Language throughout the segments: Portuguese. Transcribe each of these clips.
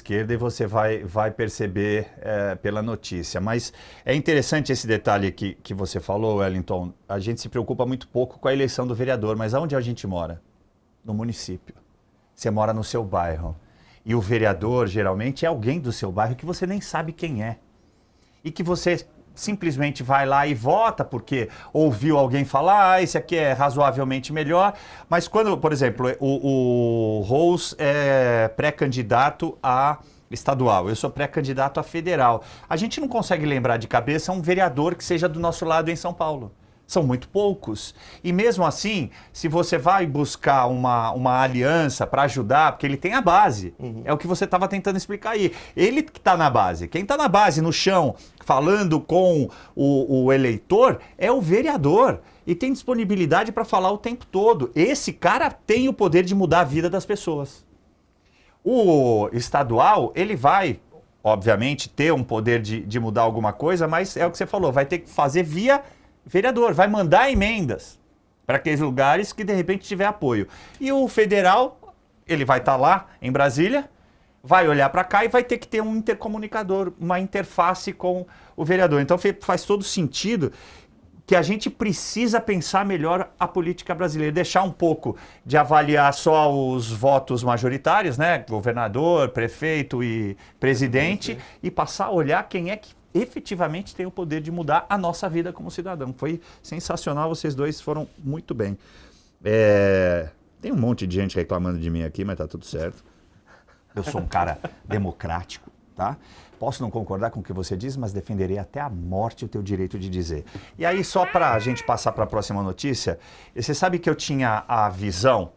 esquerda e você vai perceber pela notícia. Mas é interessante esse detalhe que você falou, Wellington. A gente se preocupa muito pouco com a eleição do vereador, mas aonde a gente mora? No município. Você mora no seu bairro. E o vereador, geralmente, é alguém do seu bairro que você nem sabe quem é. E que você simplesmente vai lá e vota porque ouviu alguém falar, esse aqui é razoavelmente melhor. Mas quando, por exemplo, o Rose é pré-candidato a estadual, eu sou pré-candidato a federal. A gente não consegue lembrar de cabeça um vereador que seja do nosso lado em São Paulo. São muito poucos. E mesmo assim, se você vai buscar uma aliança para ajudar, porque ele tem a base, é o que você estava tentando explicar aí. Ele que está na base. Quem está na base, no chão, falando com o eleitor, é o vereador. E tem disponibilidade para falar o tempo todo. Esse cara tem o poder de mudar a vida das pessoas. O estadual, ele vai, obviamente, ter um poder de mudar alguma coisa, mas é o que você falou, vai ter que fazer via vereador, vai mandar emendas para aqueles lugares que de repente tiver apoio. E o federal, ele vai estar lá em Brasília, vai olhar para cá e vai ter que ter um intercomunicador, uma interface com o vereador. Então faz todo sentido que a gente precisa pensar melhor a política brasileira, deixar um pouco de avaliar só os votos majoritários, né, governador, prefeito e presidente, e passar a olhar quem é que efetivamente tem o poder de mudar a nossa vida como cidadão. Foi sensacional, vocês dois foram muito bem. Tem um monte de gente reclamando de mim aqui, mas tá tudo certo. Eu sou um cara democrático, tá? Posso não concordar com o que você diz, mas defenderei até a morte o teu direito de dizer. E aí, só para a gente passar para a próxima notícia, você sabe que eu tinha a visão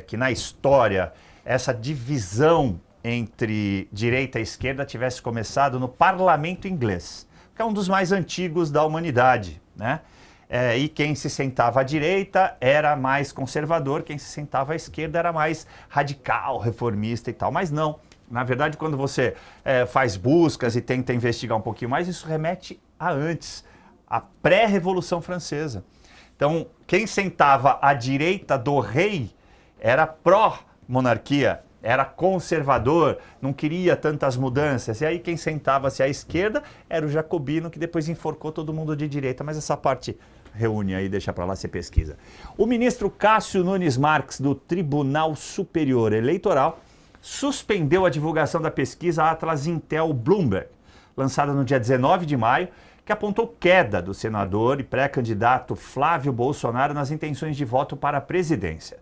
que na história essa divisão entre direita e esquerda tivesse começado no parlamento inglês, que é um dos mais antigos da humanidade, né? E quem se sentava à direita era mais conservador, quem se sentava à esquerda era mais radical, reformista e tal. Mas não, na verdade, quando você faz buscas e tenta investigar um pouquinho mais, isso remete a antes, à pré-Revolução Francesa. Então, quem sentava à direita do rei era pró-monarquia, era conservador, não queria tantas mudanças. E aí quem sentava-se à esquerda era o jacobino, que depois enforcou todo mundo de direita. Mas essa parte reúne aí, deixa para lá, você pesquisa. O ministro Cássio Nunes Marques, do Tribunal Superior Eleitoral, suspendeu a divulgação da pesquisa Atlas Intel Bloomberg, lançada no dia 19 de maio, que apontou queda do senador e pré-candidato Flávio Bolsonaro nas intenções de voto para a presidência.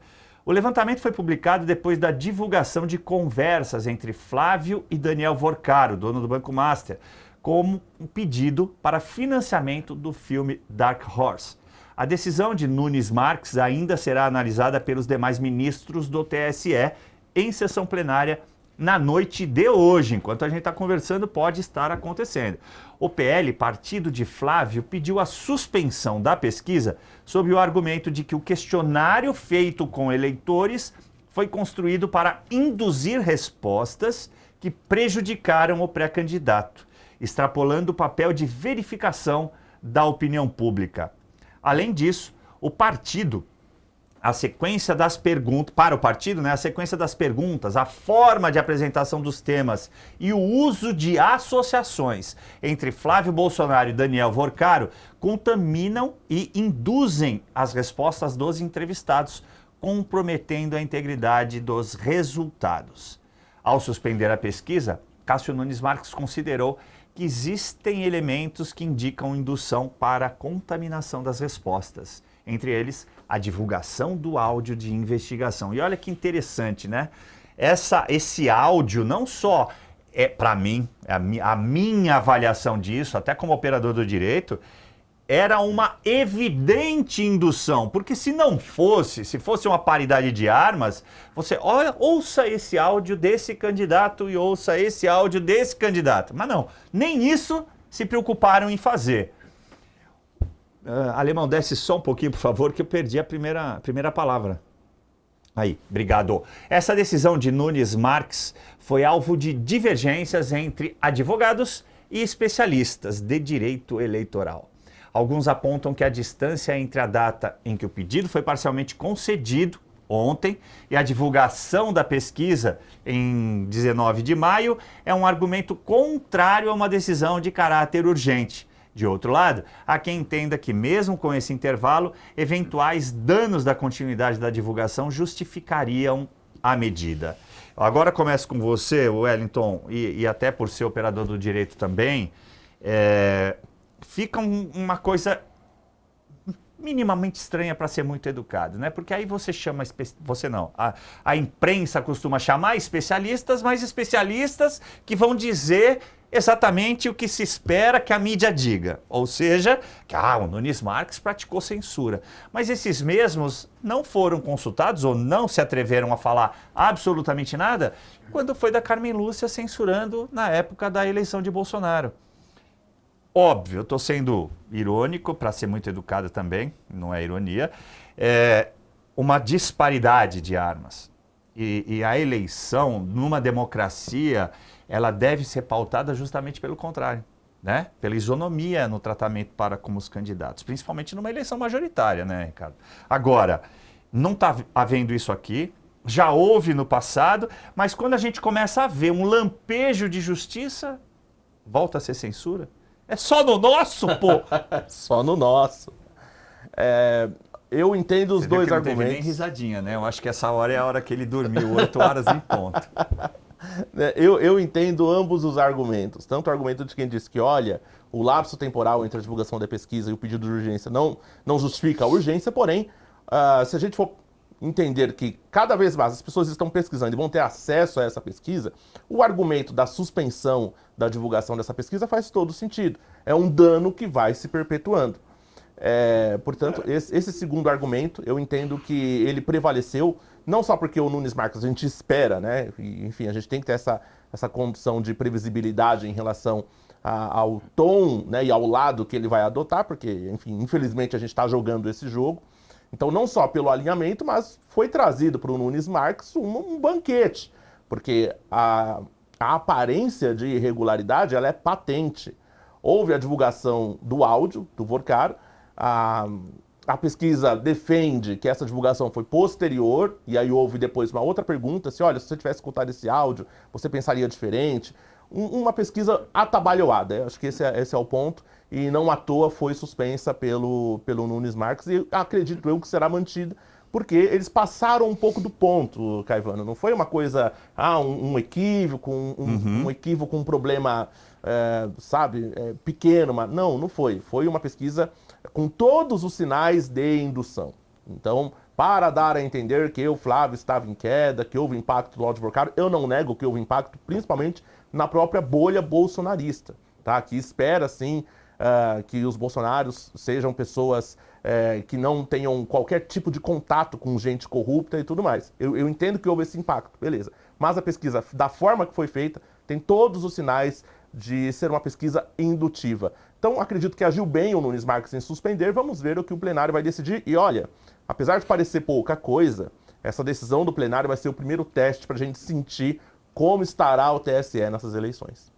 O levantamento foi publicado depois da divulgação de conversas entre Flávio e Daniel Vorcaro, dono do Banco Master, como um pedido para financiamento do filme Dark Horse. A decisão de Nunes Marques ainda será analisada pelos demais ministros do TSE em sessão plenária na noite de hoje. Enquanto a gente está conversando, pode estar acontecendo. O PL, partido de Flávio, pediu a suspensão da pesquisa sob o argumento de que o questionário feito com eleitores foi construído para induzir respostas que prejudicaram o pré-candidato, extrapolando o papel de verificação da opinião pública. Além disso, o partido, a sequência das perguntas, para o partido, né, a sequência das perguntas, a forma de apresentação dos temas e o uso de associações entre Flávio Bolsonaro e Daniel Vorcaro contaminam e induzem as respostas dos entrevistados, comprometendo a integridade dos resultados. Ao suspender a pesquisa, Cássio Nunes Marques considerou que existem elementos que indicam indução para a contaminação das respostas, entre eles a divulgação do áudio de investigação. E olha que interessante, né? Esse áudio não só para mim, a minha avaliação disso, até como operador do direito, era uma evidente indução, porque se não fosse, se fosse uma paridade de armas, você ouça esse áudio desse candidato e ouça esse áudio desse candidato. Mas não, nem isso se preocuparam em fazer. Alemão, desce só um pouquinho, por favor, que eu perdi a primeira palavra. Aí, obrigado. Essa decisão de Nunes Marques foi alvo de divergências entre advogados e especialistas de direito eleitoral. Alguns apontam que a distância entre a data em que o pedido foi parcialmente concedido ontem, e a divulgação da pesquisa em 19 de maio é um argumento contrário a uma decisão de caráter urgente. De outro lado, há quem entenda que, mesmo com esse intervalo, eventuais danos da continuidade da divulgação justificariam a medida. Agora começo com você, Wellington, e até por ser operador do direito também, fica uma coisa minimamente estranha para ser muito educado, né? Porque aí você chama, você não, a imprensa costuma chamar especialistas, mas especialistas que vão dizer exatamente o que se espera que a mídia diga. Ou seja, que o Nunes Marques praticou censura. Mas esses mesmos não foram consultados ou não se atreveram a falar absolutamente nada quando foi da Carmen Lúcia censurando na época da eleição de Bolsonaro. Óbvio, eu estou sendo irônico, para ser muito educado também, não é ironia, uma disparidade de armas. E a eleição, numa democracia, ela deve ser pautada justamente pelo contrário, né? Pela isonomia no tratamento para com os candidatos, principalmente numa eleição majoritária, né, Ricardo? Agora, não está havendo isso aqui, já houve no passado, mas quando a gente começa a ver um lampejo de justiça, volta a ser censura. É só no nosso, pô! Só no nosso. Eu entendo os dois argumentos. Não teve nem risadinha, né? Eu acho que essa hora é a hora que ele dormiu, 8 horas em ponto. Eu entendo ambos os argumentos. Tanto o argumento de quem diz que, olha, o lapso temporal entre a divulgação da pesquisa e o pedido de urgência não justifica a urgência, porém, se a gente for entender que cada vez mais as pessoas estão pesquisando e vão ter acesso a essa pesquisa, o argumento da suspensão da divulgação dessa pesquisa faz todo sentido. É um dano que vai se perpetuando. Portanto, esse segundo argumento, eu entendo que ele prevaleceu, não só porque o Nunes Marques a gente espera, né? E, enfim, a gente tem que ter essa condição de previsibilidade em relação ao tom, né, e ao lado que ele vai adotar, porque, enfim, infelizmente a gente está jogando esse jogo. Então, não só pelo alinhamento, mas foi trazido para o Nunes Marques um banquete, porque a aparência de irregularidade ela é patente. Houve a divulgação do áudio do Vorcaro, a pesquisa defende que essa divulgação foi posterior, e aí houve depois uma outra pergunta, se olha, se você tivesse escutado esse áudio, você pensaria diferente. Uma pesquisa atabalhoada, acho que esse é o ponto, e não à toa foi suspensa pelo Nunes Marques, e acredito eu que será mantida, porque eles passaram um pouco do ponto, Caivano. Não foi uma coisa, um equívoco, um equívoco, um problema, pequeno, mas não foi. Foi uma pesquisa com todos os sinais de indução. Então, para dar a entender que o Flávio estava em queda, que houve impacto do áudio Vorcaro, eu não nego que houve impacto, principalmente na própria bolha bolsonarista, tá? Que espera, sim, que os bolsonaros sejam pessoas que não tenham qualquer tipo de contato com gente corrupta e tudo mais. Eu entendo que houve esse impacto, beleza. Mas a pesquisa, da forma que foi feita, tem todos os sinais de ser uma pesquisa indutiva. Então, acredito que agiu bem o Nunes Marques em suspender. Vamos ver o que o plenário vai decidir. E olha, apesar de parecer pouca coisa, essa decisão do plenário vai ser o primeiro teste para a gente sentir como estará o TSE nessas eleições.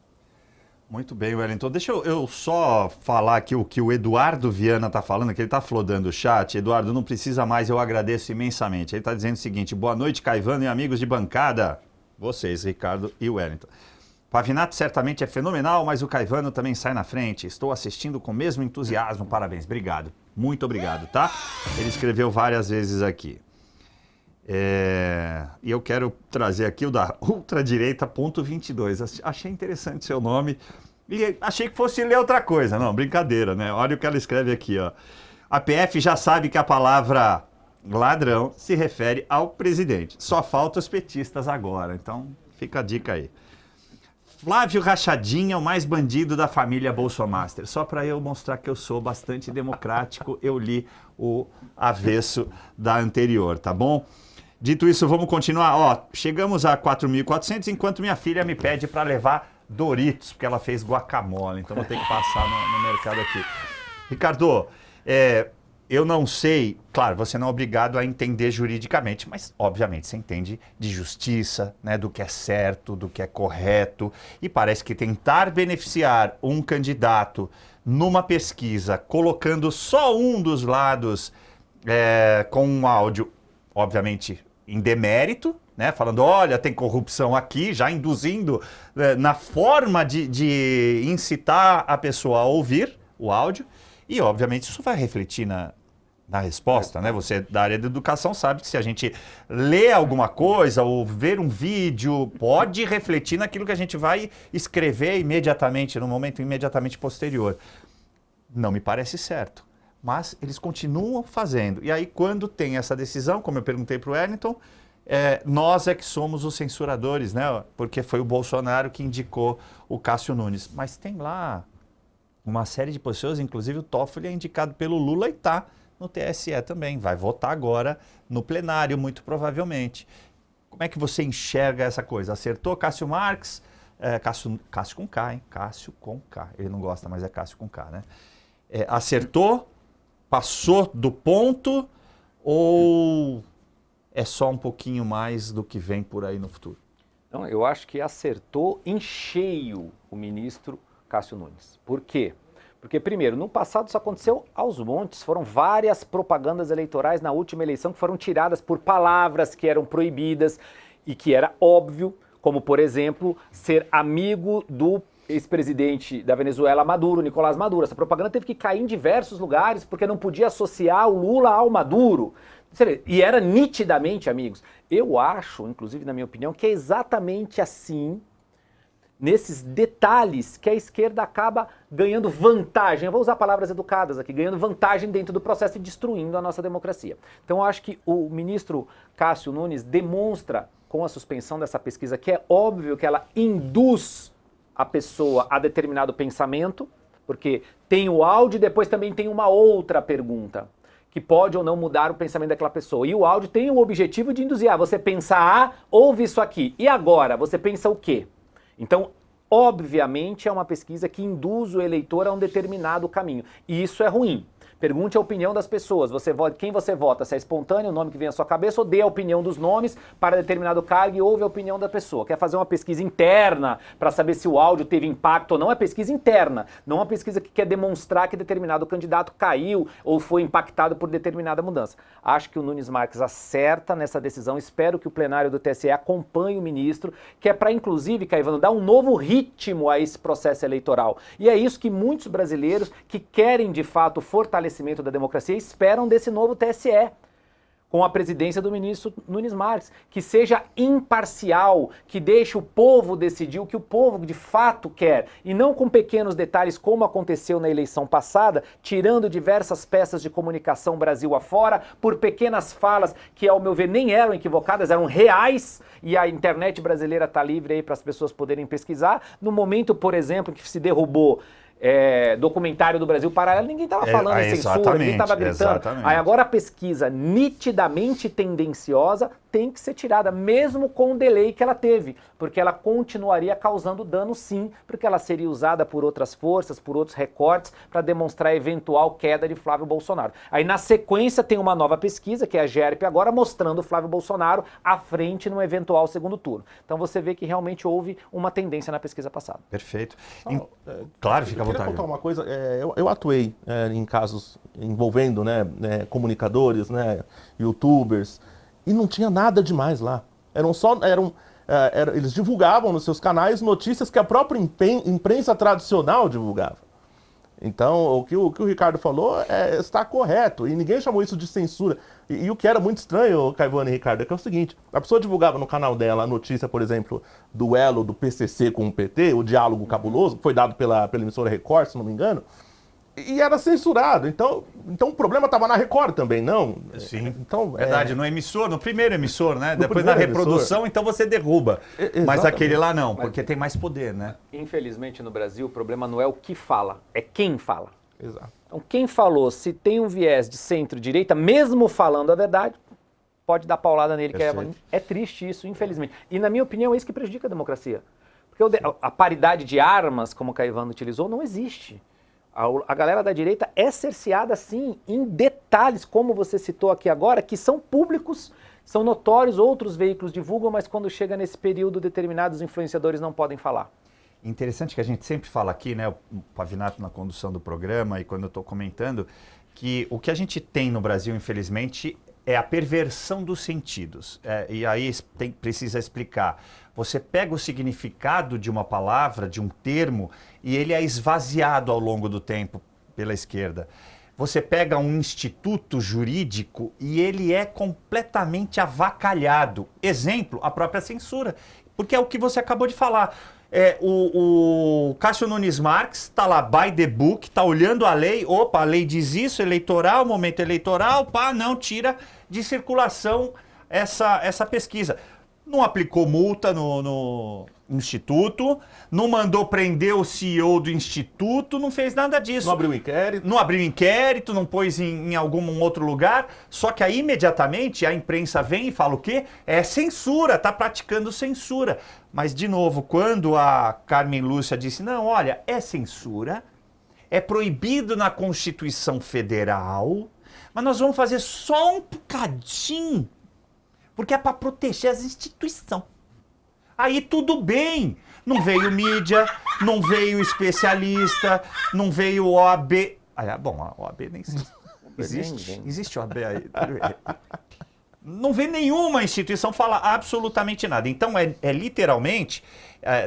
Muito bem, Wellington. Deixa eu só falar aqui o que o Eduardo Viana está falando, que ele está flodando o chat. Eduardo, não precisa mais, eu agradeço imensamente. Ele está dizendo o seguinte: boa noite, Caivano e amigos de bancada. Vocês, Ricardo e Wellington. Pavinato certamente é fenomenal, mas o Caivano também sai na frente. Estou assistindo com o mesmo entusiasmo. Parabéns. Obrigado. Muito obrigado, tá? Ele escreveu várias vezes aqui. E eu quero trazer aqui o da ultradireita.22. Achei interessante seu nome e achei que fosse ler outra coisa. Não, brincadeira, né? Olha o que ela escreve aqui, ó. A PF já sabe que a palavra ladrão se refere ao presidente. Só falta os petistas agora. Então, fica a dica aí. Flávio Rachadinha, o mais bandido da família Bolsomaster. Só para eu mostrar que eu sou bastante democrático, eu li o avesso da anterior, tá bom? Dito isso, vamos continuar. Ó, chegamos a 4.400, enquanto minha filha me pede para levar Doritos, porque ela fez guacamole, então vou ter que passar no mercado aqui. Ricardo, eu não sei, claro, você não é obrigado a entender juridicamente, mas obviamente você entende de justiça, né, do que é certo, do que é correto, e parece que tentar beneficiar um candidato numa pesquisa, colocando só um dos lados com um áudio, obviamente em demérito, né? Falando, olha, tem corrupção aqui, já induzindo na forma de incitar a pessoa a ouvir o áudio. E, obviamente, isso vai refletir na resposta, né? Você da área da educação sabe que se a gente lê alguma coisa ou ver um vídeo, pode refletir naquilo que a gente vai escrever imediatamente, no momento imediatamente posterior. Não me parece certo, mas eles continuam fazendo. E aí, quando tem essa decisão, como eu perguntei para o Wellington, nós é que somos os censuradores, né? Porque foi o Bolsonaro que indicou o Cássio Nunes. Mas tem lá uma série de pessoas, inclusive o Toffoli é indicado pelo Lula e está no TSE também. Vai votar agora no plenário, muito provavelmente. Como é que você enxerga essa coisa? Acertou Cássio Marques? Cássio com K, hein? Cássio com K. Ele não gosta, mas é Cássio com K, né? Acertou? Passou do ponto? Ou é só um pouquinho mais do que vem por aí no futuro? Não, eu acho que acertou em cheio o ministro Cássio Nunes. Por quê? Porque, primeiro, no passado isso aconteceu aos montes. Foram várias propagandas eleitorais na última eleição que foram tiradas por palavras que eram proibidas e que era óbvio, como, por exemplo, ser amigo do ex-presidente da Venezuela, Maduro, Nicolás Maduro. Essa propaganda teve que cair em diversos lugares porque não podia associar o Lula ao Maduro. E era nitidamente amigos. Eu acho, inclusive na minha opinião, que é exatamente assim, nesses detalhes, que a esquerda acaba ganhando vantagem. Eu vou usar palavras educadas aqui, ganhando vantagem dentro do processo e destruindo a nossa democracia. Então eu acho que o ministro Cássio Nunes demonstra, com a suspensão dessa pesquisa, que é óbvio que ela induz a pessoa a determinado pensamento, porque tem o áudio e depois também tem uma outra pergunta, que pode ou não mudar o pensamento daquela pessoa. E o áudio tem o objetivo de induzir, você pensa A, ouve isso aqui. E agora, você pensa o quê? Então, obviamente, é uma pesquisa que induz o eleitor a um determinado caminho. E isso é ruim. Pergunte a opinião das pessoas. Quem você vota? Se é espontâneo, o nome que vem à sua cabeça, ou dê a opinião dos nomes para determinado cargo e ouve a opinião da pessoa. Quer fazer uma pesquisa interna para saber se o áudio teve impacto ou não? É pesquisa interna, não uma pesquisa que quer demonstrar que determinado candidato caiu ou foi impactado por determinada mudança. Acho que o Nunes Marques acerta nessa decisão. Espero que o plenário do TSE acompanhe o ministro, que é para, inclusive, Caivano, dar um novo ritmo a esse processo eleitoral. E é isso que muitos brasileiros que querem, de fato, fortalecer da democracia esperam desse novo TSE, com a presidência do ministro Nunes Marques, que seja imparcial, que deixe o povo decidir o que o povo de fato quer, e não com pequenos detalhes como aconteceu na eleição passada, tirando diversas peças de comunicação Brasil afora, por pequenas falas que, ao meu ver, nem eram equivocadas, eram reais, e a internet brasileira está livre aí para as pessoas poderem pesquisar. No momento, por exemplo, que se derrubou documentário do Brasil Paralelo, ninguém estava falando em censura, ninguém estava gritando. Exatamente. Aí agora a pesquisa nitidamente tendenciosa tem que ser tirada, mesmo com o delay que ela teve, porque ela continuaria causando dano sim, porque ela seria usada por outras forças, por outros recortes, para demonstrar a eventual queda de Flávio Bolsonaro. Aí na sequência tem uma nova pesquisa, que é a GERP agora, mostrando o Flávio Bolsonaro à frente no eventual segundo turno. Então você vê que realmente houve uma tendência na pesquisa passada. Perfeito. Claro, fica à vontade. Eu queria contar uma coisa. Eu atuei em casos envolvendo comunicadores, youtubers, e não tinha nada demais lá. Eles divulgavam nos seus canais notícias que a própria imprensa tradicional divulgava. Então, o que o Ricardo falou está correto, e ninguém chamou isso de censura. E o que era muito estranho, Caivano e Ricardo, é que é o seguinte: a pessoa divulgava no canal dela a notícia, por exemplo, do duelo do PCC com o PT, o diálogo cabuloso, que foi dado pela emissora Record, se não me engano, e era censurado. Então o problema estava na Record também, não? Sim, então, verdade, no primeiro emissor, né? Depois na reprodução, então você derruba. Mas aquele lá não, porque tem mais poder, né? Infelizmente no Brasil o problema não é o que fala, é quem fala. Exato. Então quem falou, se tem um viés de centro-direita, mesmo falando a verdade, pode dar paulada nele, que é triste isso, infelizmente. E na minha opinião é isso que prejudica a democracia. Porque a paridade de armas, como o Caivano utilizou, não existe. A galera da direita é cerceada, sim, em detalhes, como você citou aqui agora, que são públicos, são notórios, outros veículos divulgam, mas quando chega nesse período, determinados influenciadores não podem falar. Interessante que a gente sempre fala aqui, né, o Pavinato na condução do programa e quando eu estou comentando, que o que a gente tem no Brasil, infelizmente, é a perversão dos sentidos. E aí precisa explicar. Você pega o significado de uma palavra, de um termo, e ele é esvaziado ao longo do tempo pela esquerda. Você pega um instituto jurídico e ele é completamente avacalhado. Exemplo, a própria censura. Porque é o que você acabou de falar. O Cássio Nunes Marques está lá, by the book, está olhando a lei. Opa, a lei diz isso, eleitoral, momento eleitoral, pá, não, tira de circulação essa pesquisa. Não aplicou multa no Instituto, não mandou prender o CEO do Instituto, não fez nada disso. Não abriu inquérito. Não abriu inquérito, não pôs em algum outro lugar. Só que aí, imediatamente, a imprensa vem e fala o quê? É censura, está praticando censura. Mas, de novo, quando a Carmen Lúcia disse, não, olha, é censura, é proibido na Constituição Federal, mas nós vamos fazer só um bocadinho, porque é para proteger as instituições. Aí tudo bem, não veio mídia, não veio especialista, não veio OAB. Bom, a OAB nem existe. Existe OAB aí. Não vê nenhuma instituição falar absolutamente nada. Então é literalmente,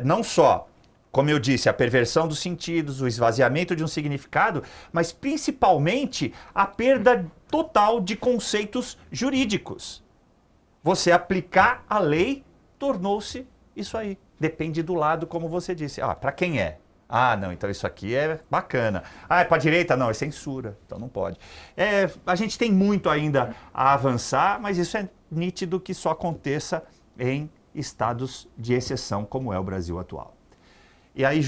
não só, como eu disse, a perversão dos sentidos, o esvaziamento de um significado, mas principalmente a perda total de conceitos jurídicos. Você aplicar a lei tornou-se isso aí. Depende do lado, como você disse. Para quem é? Não, então isso aqui é bacana. É para a direita? Não, é censura, então não pode. A gente tem muito ainda a avançar, mas isso é nítido que só aconteça em estados de exceção, como é o Brasil atual. E aí,